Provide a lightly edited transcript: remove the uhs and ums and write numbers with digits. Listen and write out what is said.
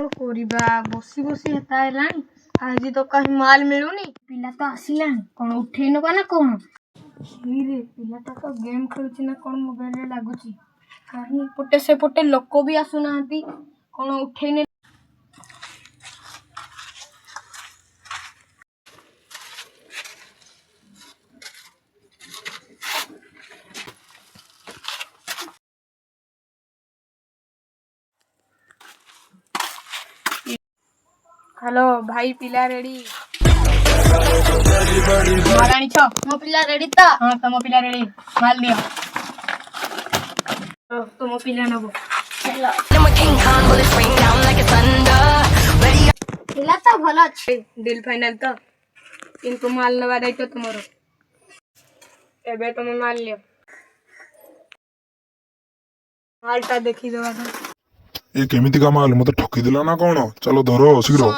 कौन करिबा बसी बसी हेता हेलानी आज तो कहीं माल मिलुनी पिला तो आसिलानी कौन उठेई नबा ना कौन रे पिला तो गेम खेलुची ना कौन मोबाइल रे लागुची कहीं पोटे से पोटे लोक भी आसुनाहांती कौन उठेई ने हेलो भाई पिला रेडी मालानी छो मो पिला रेडी ता हां तमो पिला रेडी माल दियो तमो पिला नबो चलो पिला तो भलो अछि डील फाइनल तो किंतु माल नबा दायित्व तुमरो एबे तुम माल लियो मालटा देखि देबा ये केमिति का माल मत ठकी दिला ना कौन चलो धरो शीघ्र